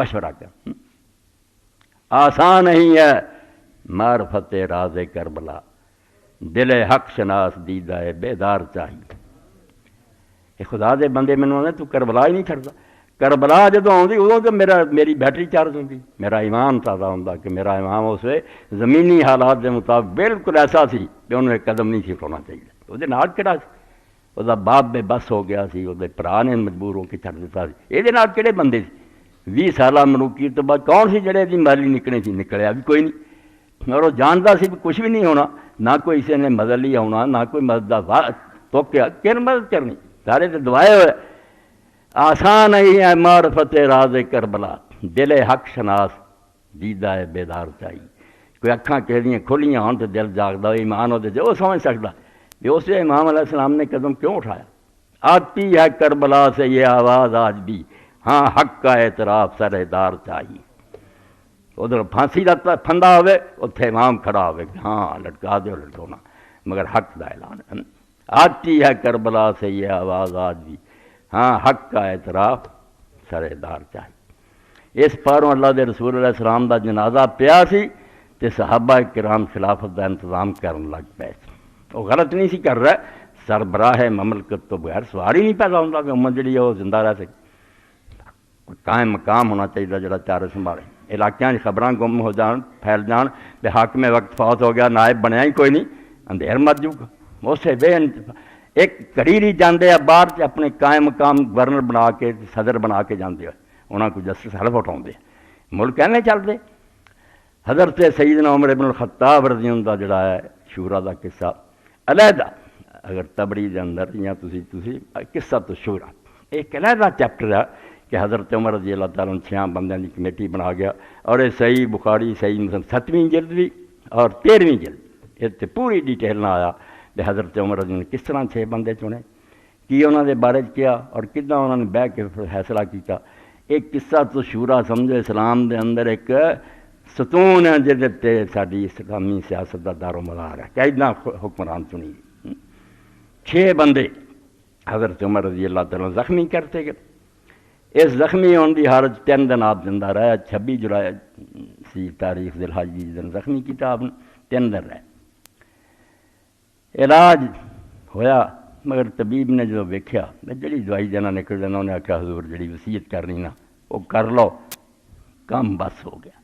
مشورہ کر. آسان نہیں ہے معرفت راز کربلا، دل حق شناس دیدہ بیدار چاہیے. یہ خدا دے بندے مینوں آندے تو کربلا ہی نہیں چھڑدا. کربلا جدوں آؤندی ادوں تو میری بیٹری چارج ہوندی، میرا ایمان تازہ ہوندا کہ میرا امام اس وے زمینی حالات دے مطابق بالکل ایسا سی کہ انہوں ایک قدم نہیں سی اٹھانا چاہیے. وہ نال کہڑا سی، وہ باپ بے بس ہو گیا سی، وہ بھرا نے مجبور ہو کے چھڑ دیتا سی. یہ نال کہڑے بندے سی؟ 20 سالہ ملوکی تو بعد کون سی جڑے دی مالی نکلے سی؟ نکلیا بھی کوئی نہیں. اور وہ جانتا سی بھی کچھ بھی نہیں ہونا، نہ کوئی کسی نے مدد لی آنا، نہ کوئی مدد کا تو کیا کن مدد کرنی، سارے تو دعائے ہوئے. آسان نہیں ہے معرفت راز کربلا، دل حق شناس دیدہ بیدار چاہیے. کوئی اکھاں کہہ دیاں کھلیاں ہون تو دل جاگدا، ایمان ہوتے جو سمجھ سکتا کہ اس امام علیہ السلام نے قدم کیوں اٹھایا. آتی ہے کربلا سے یہ آواز آج بھی، ہاں حق کا اعتراف سردار چاہیے. ادھر پھانسی کا پھندا ہوئے، اتنے امام کھڑا ہوئے کہ ہاں لٹکا دو لٹکونا، مگر حق کا اعلان ہے. آتی ہے کربلا سے یہ آواز آج بھی، ہاں حق کا اعتراف سردار چاہیے. اس پاروں اللہ دے رسول علیہ السلام دا جنازہ پیا سی تے صحابہ کرام خلافت دا انتظام کرن لگ پے. وہ غلط نہیں سی کر رہا، سربراہ مملکت تو بغیر سوال ہی نہیں پیدا ہوتا کہ امت جڑی ہے وہ زندہ رہ سکے. قائم مقام ہونا چاہیے جڑا چارے سنبھالے. علاقے خبراں گم ہو جان پھیل جان بے حاکم وقت فوت ہو گیا، نائب بنیا ہی کوئی نہیں، اندھیر مر جاؤ گا. اسے بے ایک کڑیری جاندے باہر سے اپنے قائم مقام گورنر بنا کے صدر بنا کے جاندے ہوئے انہوں کو جسٹس حلف اٹھاؤندے ملک ایویں چلتے. حضرت سیدنا عمر ابن الخطاب رضی اللہ جڑا ہے شورا دا قصہ علیحدہ، اگر تبری دے اندر یا تسی قصہ تو شورا ایک علیحدہ چیپٹر ہے کہ حضرت عمر رضی اللہ تعالیٰ 6 بندیاں کی کمیٹی بنا گیا. اور یہ صحیح بخاری صحیح مسلم 7ویں جلد بھی اور 13ویں جلد یہ پوری ڈیٹیل نہ آیا کہ حضرت عمر رضی اللہ نے کس طرح 6 بندے چنے، کی انہوں نے بارے کیا اور کداں انہوں نے بہ کے فیصلہ کیتا. ایک قصہ تو شورا سمجھو اسلام دے اندر ایک ستون ہے جہدے ساری اسلامی سیاست کا دار و مدار ہے کہ اتنا حکمران چنی. 6 بندے حضرت عمر رضی اللہ تعالیٰ زخمی کرتے گئے. اس زخمی ہونے کی حالت 3 دن آپ زندہ رہے. 26 جولائی سی تاریخ ذی الحج دن زخمی کیتا آپ نے، 3 دن رہے. علاج ہویا مگر طبیب نے جو ویکھیا جڑی دوائی دینا نکل دینا، انہیں آخیا حضور جڑی وصیت کرنی نا وہ کر لو، کم بس ہو گیا،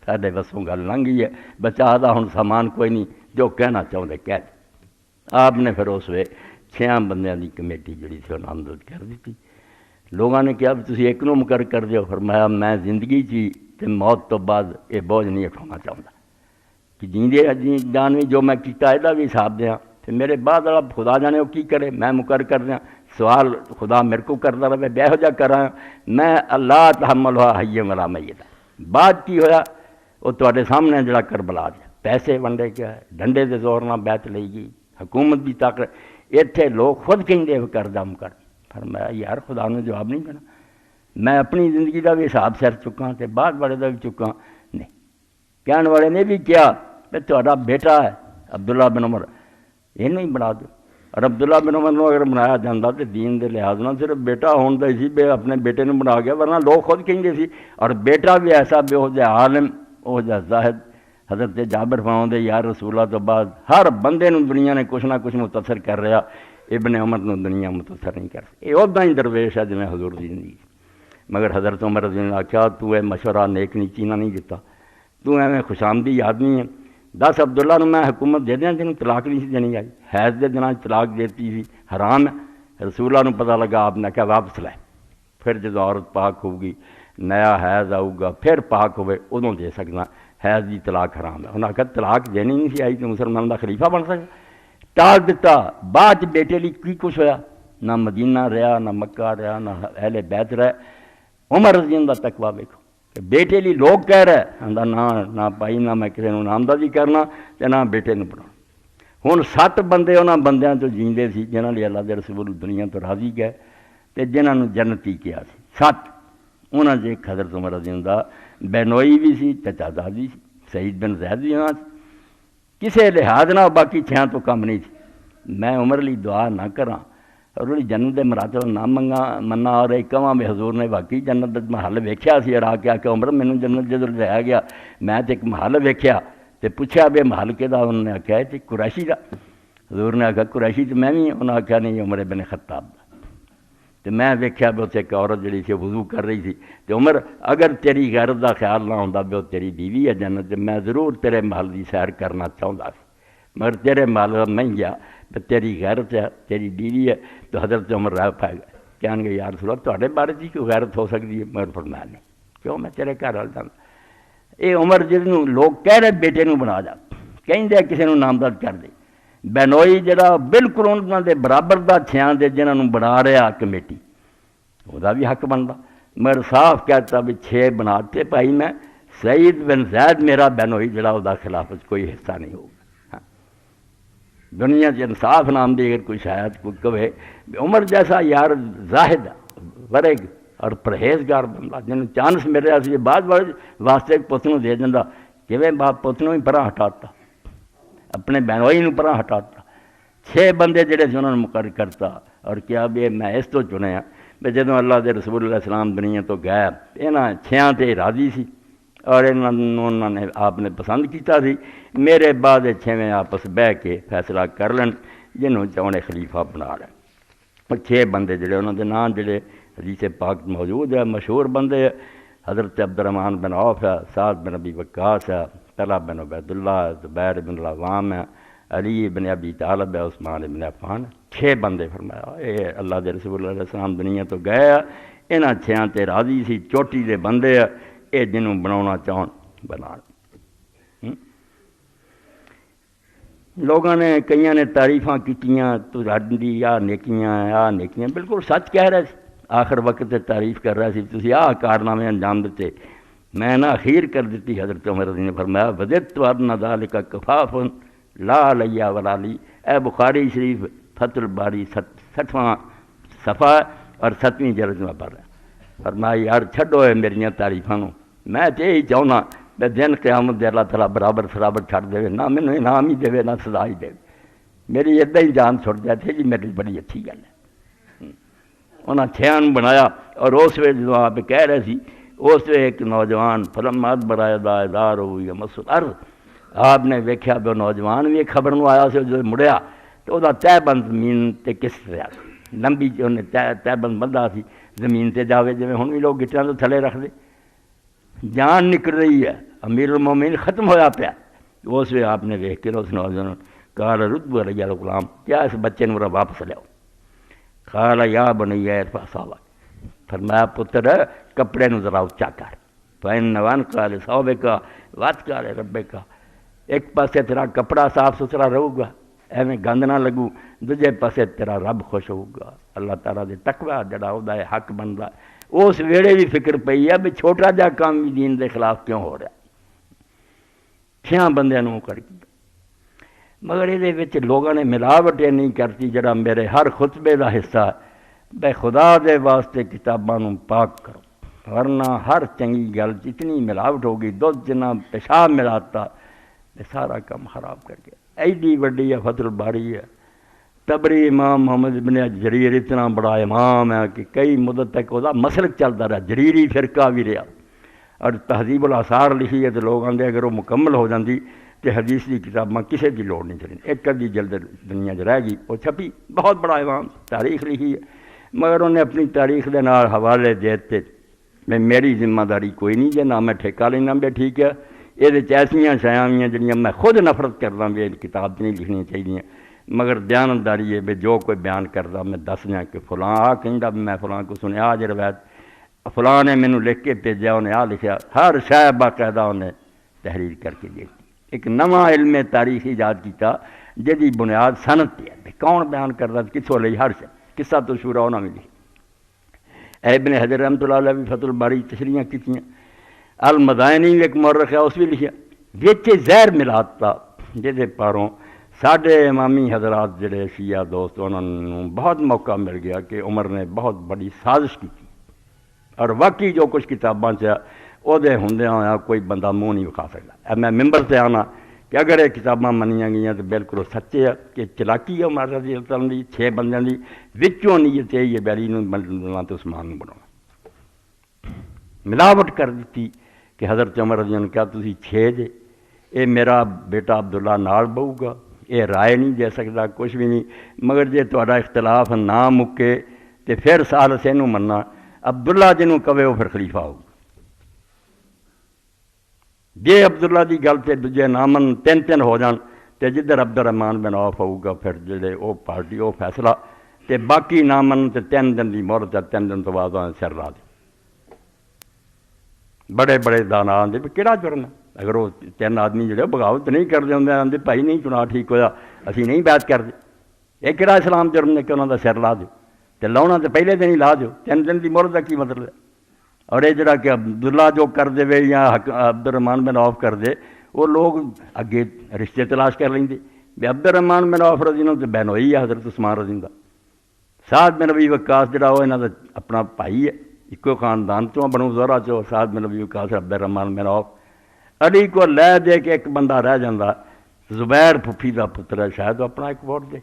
ساڈے بسوں گل لنگھ گئی ہے، بچا دا ہن سامان کوئی نہیں، جو کہنا چاہتے کہہ دے. آپ نے پھر اس وے 6 بندیاں دی کمیٹی جڑی تھی وہ نامزد کر دیتی. لوگاں نے کہا تسی ایک نو مقرر کر دیو. فرمایا میں زندگی چی تے موت تو بعد یہ بوجھ نہیں اٹھانا چاہتا کہ جیندے جانوی جو میں کیتا ہے بھی حساب دیاں تے میرے بعد والا خدا جانے وہ کی کرے. میں مقرر کر دیاں سوال خدا میرے کو کرتا رہے، بے ہو جا کراں میں اللہ تحمل ہوا حی ولا میت. بعد کی ہویا وہ تواڈے سامنے جڑا کربلا دیا پیسے ونڈے کیا ہے، ڈنڈے دے زور نہ بیعت لئی گئی، حکومت بھی طاقت. اتنے لوگ خود کہندے کر دم کر. فرمایا یار خدا نے جواب نہیں دینا، میں اپنی زندگی کا بھی حساب سر چکا تے بعد والے کا بھی چکا. نہیں کہنے والے نے بھی کیا کہ تہاڈا بیٹا ہے عبداللہ بن عمر یہ نہیں بنا دو. اور عبداللہ بن عمر اگر بنایا جاتا تو دین دے لحاظ نہ صرف بیٹا ہون دا سی، بے اپنے بیٹے نے بنا گیا، ورنہ لوگ خود کہیں سی. اور بیٹا بھی ایسا بے ہو جائے عالم ہو جائے زاہد. حضرت جابر فرماؤندے یا رسول اللہ تو بعد ہر بندے نو دنیا نے کچھ نہ کچھ متاثر کر رہا، ابن عمر نو دنیا متاثر نہیں کر سکتی. یہ ادا ہی درویش ہے جویں حضور دی زندگی. مگر حضرت عمر رضی اللہ کیا تو اے مشورہ نیک نیچی نہ نہیں دیتا، تو ایویں خوش آمدی آدمی ہے. 10 عبداللہ نو میں حکومت دے دیاں تینوں طلاق نہیں سی دینی آئی، حیض دے دنوں طلاق دیتی سی حرام ہے. رسول اللہ نو پتہ لگا، آپ نے کہا واپس لے. پھر جدو عورت پاک ہوگی نیا حیض آؤ گا پھر پاک ہوئے ادوں دے سکنا، حیض دی طلاق حرام ہے. انہاں کہا طلاق دینی نہیں سی آئی تو مسلمان دا خلیفہ بن سکتا. ٹال دیتا. بعد بیٹے لی کی کچھ ہویا، نہ مدینہ رہا نہ مکہ رہا نہ اہل بیت رہے. عمر رضی اللہ دا تقویٰ ویکھو کہ بیٹے لی لوگ کہہ رہے آندا نہ پائی نہ میں کسی نو نامزدی کرنا تے نہ بیٹے نو بنا. ہن 7 بندے انہاں بندیاں تو جیندے سی جنہاں لئی اللہ دے رسول دنیا تو راضی گئے تے جنہاں نو جنتی کیا سی. 7 انہاں جے حضرت عمر رضی اللہ بینوئی بھی سی، چچا دادی سی، سعید بن زید بھی انہاں کسے لحاظ نہ باقی 6 تو کم نہیں سی. میں عمر لی دعا نہ کراں اور وہ جنت کے مراتب نہ منا اور کہاں بھی حضور نے واقعی جنت کا محل ویکھیا سی اور آ کے عمر مینوں جنت جدوں لے گیا میں تو ایک محل ویکھیا تو پوچھا بھی محل کہ انہوں نے آخیا کہ قریشی کا حضور نے آخیا قریشی تو میں بھی انہیں آخیا نہیں عمر بن خطاب کا تو میں ویکھیا بھی اتنے ایک عورت جڑی سی وضو کر رہی تھی تو عمر اگر تیری غیرت کا خیال نہ ہوتا بھی وہ تیری بیوی ہے جنت میں ضرور تیرے محل کی سیر کرنا چاہتا سی مگر تیرے محل نہیں گیا تو تیری غیرت ہے تیری بیوی ہے تو حضرت عمر رہ پائے گا کہن گے یا رسول اللہ تھوڑے بارے جی کوئی غیرت ہو سکتی ہے مگر فرمایا نہیں کیوں میں تیرے گھر وال جانا یہ عمر جنوں لوگ کہہ رہے بیٹے نوں بنا جا کہیں کسی نوں نامزد کر دے بینوئی جڑا بالکل انہوں دے برابر دا چھیاں دے جنہوں بنا رہا کمیٹی وہ بھی حق بنتا مگر صاف کہتا بھی 6 بناتے پائی میں سعید بن زید میرا بینوئی جڑا وہ خلافت کوئی حصہ نہیں ہوگا دنیا سے انصاف نام دی اگر کوئی شاید کوئی کہے عمر جیسا یار زاہد ورگ اور پرہیزگار بندہ جنہوں چانس مل رہا سی بعد واسطے پتنوں دے دینا کہ باپ پتنوں ہی پرا ہٹاتا اپنے بینوئی نوں پرا ہٹاتا 6 بندے جڑے سے انہوں نے مقرر کرتا اور کیا بھی میں اس تو چنیا بھی جدوں اللہ دے رسول علیہ السلام دنیا تو گیا یہاں 6 تے راضی سی اور انہوں نے آپ نے پسند کیتا سی میرے بعد 6ویں آپس بہ کے فیصلہ کر لین جنہوں چاہنے خلیفہ بنا لین اور 6 بندے جڑے انہوں دے نام جڑے حدیث پاک موجود ہے مشہور بندے حضرت عبد الرحمن بن عوف ہے سعد بن ابی وقاص ہے طلحہ بن عبید اللہ ہے زبیر بن العوام ہے علی بن ابی طالب ہے عثمان بن عفان 6 بندے فرمایا اے اللہ دے رسول علیہ السلام دنیا تو گئے انہاں 6 تے راضی سی چوٹی دے بندے اے جنہوں بناونا چاہن بنا لوگوں نے کئیاں نے تعریفاں کیتیاں تو رڈی آ نیکیاں بالکل سچ کہہ رہے سی آخر وقت تے تعریف کر رہا سی تسی آ کارنامے انجام دیتے میں نہ اخیر کر دیتی حضرت عمر رضی نے فرمایا وجدت ان ذلک کفاف لا علی ولا لی اے بخاری شریف فتح الباری 60واں صفحہ اور 7ویں جلد میں پڑھ رہا فرمایا یار چھڈو ہے میریاں تعریفاں میں تو یہی چاہنا میں دن قیامت دے اللہ تعالیٰ برابر چھڑ دے نہ مینوں انعام ہی دے نہ سزا ہی دے میری ادھا ہی جان چھڑ جاتی جی میری بڑی اچھی گل ہے انہاں 6 بنایا اور اس ویلے جدوں آپ کہہ رہے سی اس ویلے ایک نوجوان فلمات برائے دار ہوئی مسل عرض آپ نے ویکھیا بھی نوجوان بھی ایک خبر آیا سے جو مڑیا تو وہ تہ بند زمین تے کس رہا لمبی انہیں تہ بند بندہ سی زمین تے جاوے جی ہوں بھی لوگ گٹیاں تو تھلے رکھ دے جان نکل رہی ہے امیر المومنین ختم ہویا پیا اس ویلے آپ نے ویکھ کے اس نوجوان قال رد علی الغلام کیا اس بچے نے میرا واپس لیاؤ قال یا بنی ارفع ثوبک فرمایا پتر کپڑے نو ذرا اونچا کر فإن وانقال ثوبک واتقال ربک ایک پاسے تیرا کپڑا صاف ستھرا رہے گا ایویں گند نہ لگو دوجے پاسے تیرا رب خوش ہوگا اللہ تعالیٰ دے تقوی جڑا ہوتا ہے حق بنتا ہے اس ویڑے بھی فکر پئی ہے بھی چھوٹا جا کام بھی دین دے خلاف کیوں ہو رہا 6 بندیاں نوں کر کے مگر یہ لوگوں نے ملاوٹ نہیں کرتی جڑا میرے ہر خطبے دا حصہ ہے بے خدا دے واسطے کتاباں نوں پاک کرو ورنہ ہر چنگی گل جتنی ملاوٹ ہوگی دودھ جنا پیشاب ملاتا سارا کام خراب کر کے ایڈی وڈی ہے فتح الباری ہے تبری امام محمد بن جریر اتنا بڑا امام ہے کہ کئی مدت تک وہ مسلک چلتا رہا جریری فرقہ بھی رہا اور تہذیب الاثار لکھی ہے تو لوگ آتے اگر وہ مکمل ہو جاتی تو حدیث کی کتاباں کسی کی لوڑ نہیں چلی ایک ادھی جلد دنیا رہ گئی وہ چھپی بہت بڑا امام تاریخ لکھی ہے مگر انہیں اپنی تاریخ دے نال حوالے دیتے میں میری ذمہ داری کوئی نہیں جی نہ میں ٹھیکہ لینا بھی ٹھیک ہے یہ ایسیاں شیاں بھی جڑیاں میں خود نفرت کردا بھی کتاب نہیں لکھنی چاہیے مگر دیانتداری ہے بھی جو کوئی بیان کردا میں دس دیا کہ فلاں آ کہندا میں فلاں کو سنیا آج روایت فلاں نے مینوں لکھ کے بھیجا انہیں آ لکھیا ہر شے باقاعدہ انہیں تحریر کر کے دیتی ایک نواں علم تاریخ ایجاد کیتا جدی بنیاد سند تے ہے کون بیان کردا کتھوں لئی ہر شے قصہ تو شورا انہاں نے لکھی ابن حجر رحمۃ اللہ علیہ بھی فتح الباری تشریحاں کیتیاں المدائنی ایک مورخ ہے اس بھی لکھیا وچ زہر ملاتا جہدے پاروں ساڈے امامی حضرات جڑے شیعہ دوست انہوں نے بہت موقع مل گیا کہ عمر نے بہت بڑی سازش کی اور واقعی جو کچھ کتاباں وہ ہوندیاں ہویا کوئی بندہ منہ نہیں وکھا سکتا میں ممبر سے آنا کہ اگر یہ کتاباں منیاں گئیاں تو بالکل سچے ہے کہ چلاکی ہے عمر رضی اللہ عنہ دی 6 بندیاں دی وچوں نیت ہے یہ علی نوں بننا تو عثمان نوں بنانا، ملاوٹ کر دیتی کہ حضرت عمر رضی اللہ عنہ کہا تسی 6 جے، اے میرا بیٹا عبداللہ نال بہو گا، یہ رائے نہیں دے سکتا کچھ بھی نہیں، مگر جے تہاڈا اختلاف نہ مکے تو پھر سالس اینوں مننا، عبداللہ جنوں کہے وہ پھر خلیفہ ہوگا، جے عبداللہ دی گل تے دوجے نہ من 3 ہو جان تے جدھر عبد الرحمن بن عوف ہوگا پھر جڑے وہ پارٹی وہ فیصلہ تے باقی نہ من تے 3 دن دی مہلت ہے، 3 دن تو بعد سر لا دے۔ بڑے بڑے دانا آدھے بھی کہڑا جرم ہے، اگر وہ 3 آدمی جڑے بغاوت نہیں کرتے ہوں آدھے بھائی نہیں چنا ٹھیک ہویا اسی نہیں بیعت کرتے، یہ کہڑا اسلام جرم نے کہ انہوں دا سر لا دیو تے لاؤنا تے پہلے دن ہی لا دیو، 3 دن دی مہلت کا کی مطلب ہے؟ اور یہ جڑا کہ عبداللہ جو کر دے وے یا عبد الرحمن بن عوف کر دے وہ لوگ اگے رشتے تلاش کر لیں دے بھی عبد الرحمن بن عوف رضی اللہ عنہ بہن ہوئی ہے حضرت عثمان رضی اللہ، سعد بن ابی وقاص جڑا وہ انہاں دا اپنا بھائی ہے، ایکو خاندان چوں بنو زہرہ چوں سعد بن ابی وقاص عبد الرحمن بن عوف، علی کو لے دے کے ایک بندہ رہ جاندا، زبیر پھپھی دا پتر ہے شاید اپنا ایک ووٹ دے،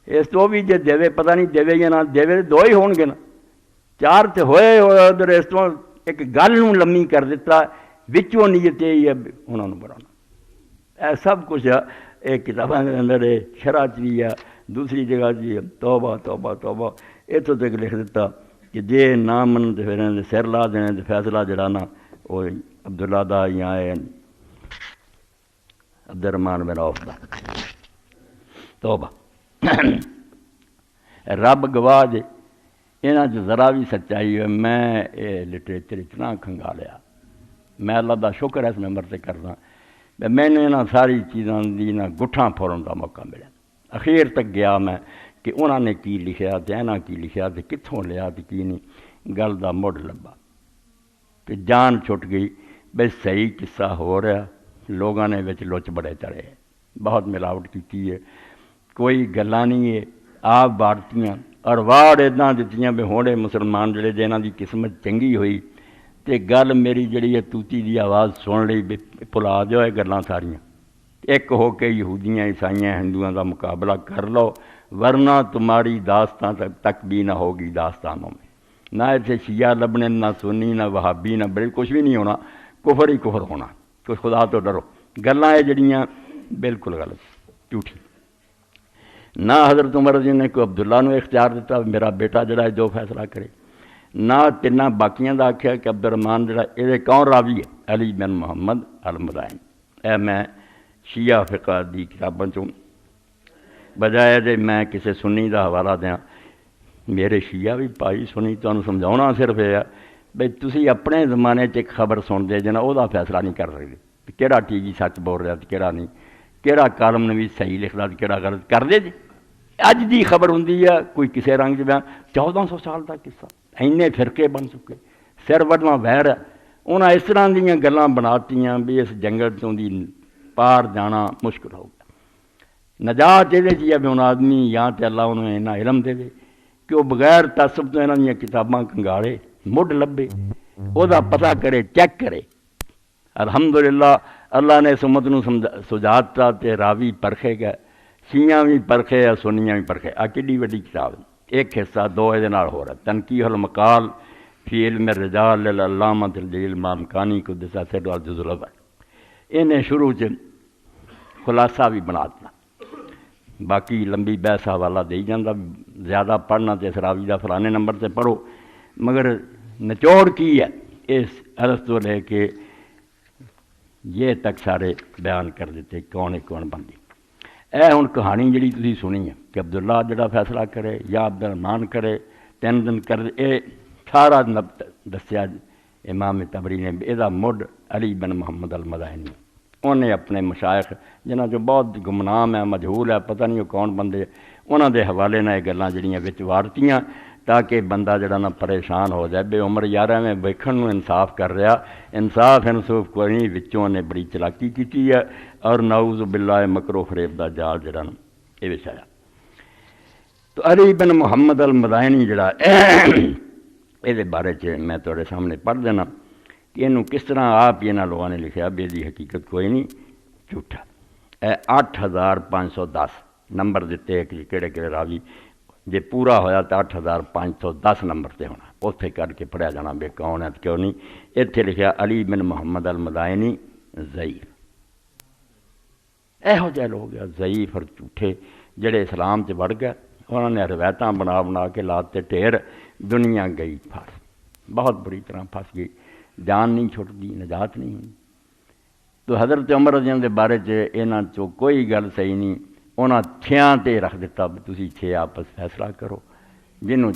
اس تو بھی جے دے پتہ نہیں دے یا نہ دے 2 ہی ہون گے نا، 4 تے ہوئے ادھر اس تو ایک گل نوں لممی کر دیتا وچوں نیت یہ انہوں نے بنانا، اے سب کچھ ایک کتاباں کے اندر شرح بھی ہے، دوسری جگہ جی توبہ توبہ توبہ اتوں تک لکھ دیتا کہ جے نہ من تو پھر سر لا دینے تو فیصلہ جڑا نا وہ عبداللہ دا یا عبد الرحمن بن عوف دا، توبہ رب گواہ جے یہاں ذرا بھی سچائی ہے، میں یہ لٹریچر اتنا کھنگالیا، میں اللہ دا شکر ہے اس ممبر سے کرنا، میں نے یہاں ساری چیزاں دی نہ گٹھاں پھوڑن کا موقع ملا، اخیر تک گیا میں کہ انہوں نے کی لکھیا تے انہاں کی لکھیا تے کتھوں لیا تے کی نہیں، گل دا مڈ لبا تے جان چھٹ گئی، بے صحیح قصہ ہو رہا، لوگاں نے وچ لچ بڑے چڑھے، بہت ملاوٹ کی ہے، کوئی گلاں نہیں ہے، آپ بارتیاں اور واڑ اداں دتیاں بھی ہونے مسلمان جڑے جنہاں دی قسمت چنگی ہوئی تے گل میری جڑی ہے توتی دی آواز سن لئی بھلا دیو یہ گلاں ساریاں، ایک ہو کے یہودیاں عیسائیاں ہندوؤں دا مقابلہ کر لو ورنہ تمہاری داستان تک بھی نہ ہوگی داستانوں میں، نہ ایسے شیعہ لبنے نہ سنی نہ وہابی نہ بڑے کچھ بھی نہیں ہونا، کفر ہی کفر ہونا، کچھ خدا تو ڈرو، گلاں یہ جڑیاں بالکل غلط جھوٹھی، نہ حضرت عمر رضی اللہ نے کوئی عبداللہ نے اختیار دیتا میرا بیٹا جڑا ہے جو فیصلہ کرے، نہ تیناں باقیاں دا آکھیا کہ عبد الرحمن جڑا یہ کون راوی ہے، علی بن محمد المدائن، اے میں شیعہ فقہ دی کتاباں چوں بجائے دے میں کسے سنی دا حوالہ دیاں، میرے شیعہ بھی پائی سنی تانوں سمجھاؤنا صرف یہ ہے بھئی تسی اپنے زمانے چ ایک خبر سن دے جنا وہ فیصلہ نہیں کر سکتے کہڑا ٹی وی سچ بول رہا کہڑا نہیں، کہڑا کالم نویس صحیح لکھدا کہڑا غلط کر دے جی، اج دی خبر ہوندی ہے کوئی کسے رنگ چ بیان 1400 سال دا قصہ، اینے فرقے بن چکے، سر وڈنا ویر ہے، انہاں اس طرح دیاں گلاں بناتیاں بھی اس جنگل چوں دی پار جانا مشکل ہو گیا، نجات یہ جی بھی ان آدمی یا تے اللہ انہوں نے اتنا علم دے دے کہ وہ بغیر تعصب تو انہاں دیاں کتاباں کنگاڑے مڈ لبے وہ دا پتہ کرے چیک کرے، الحمدللہ اللہ نے اس امت نوں سجاتا تے راوی پرکھے گئے، شیعہ بھی پرکھے یا سنیاں بھی پرکھے، آ کڈی وڈی کتاب ایک حصہ 2 دے نال ہو رہا، تنقیح المقال فی علم الرجال للعلامۃ الجلیل مامکانی قدس سر الجزء الاول، انہیں شروع چ خلاصہ بھی بنا دیتا، باقی لمبی بحث حوالہ دے جاندہ، زیادہ پڑھنا تے اس راوی دا فلانے نمبر سے پڑھو، مگر نچوڑ کی ہے اس عرض تو لے کے یہ تک سارے بیان کر دیتے کون ہے کون بندی، اے ہن کہانی جڑی تسی سنی ہے کہ عبداللہ جڑا فیصلہ کرے یا عبد الرحمن کرے 3 دن کر اے سارا دسیا امام تبری نے، یہ مڈ علی بن محمد المدائنی، انہیں اپنے مشائخ جنہاں جو بہت گمنام ہے مجہول ہے پتہ نہیں وہ کون بندے، انہاں دے حوالے نہ یہ گلاں جڑیاں وچ وارتیاں تاکہ بندہ جڑا نہ پریشان ہو جائے، بے عمر یارہ میں ویکھن نوں انصاف کر رہا، انصاف انصوف کوئی نہیں، وچوں نے بڑی چلاکی کیتی ہے اور نعوذ باللہ مکر و فریب دا جال جڑا نا یہ وچھایا۔ تو علی بن محمد المدائنی جڑا یہ بارے میں تھوڑے سامنے پڑھ دینا کہ انہوں کس طرح آپ یہ لوگوں نے لکھا بے دی حقیقت کوئی نہیں جھوٹا، 8510 نمبر دیتے کہ کہڑے کہڑے راوی جے پورا ہویا تو 8510 نمبر تے ہونا، اتنے کر کے پڑھیا جانا بے کون ہے کیوں نہیں۔ اتنے لکھیا علی بن محمد المدائنی ضعیف۔ یہو جہ لوگ ضعیف اور جھوٹے جڑے اسلام سے بڑھ گئے، انہوں نے روایتاں بنا بنا کے لاتے ٹھیر، دنیا گئی پھس، بہت بری طرح پھس گئی، جان نہیں چھٹتی، نجات نہیں ہوئی۔ تو حضرت عمر رضی اللہ دے بارے انہاں چوں کوئی گل صحیح نہیں، انہاں چھیاں تے رکھ دیتا بھی تسی چھ آپس فیصلہ کرو، جنوں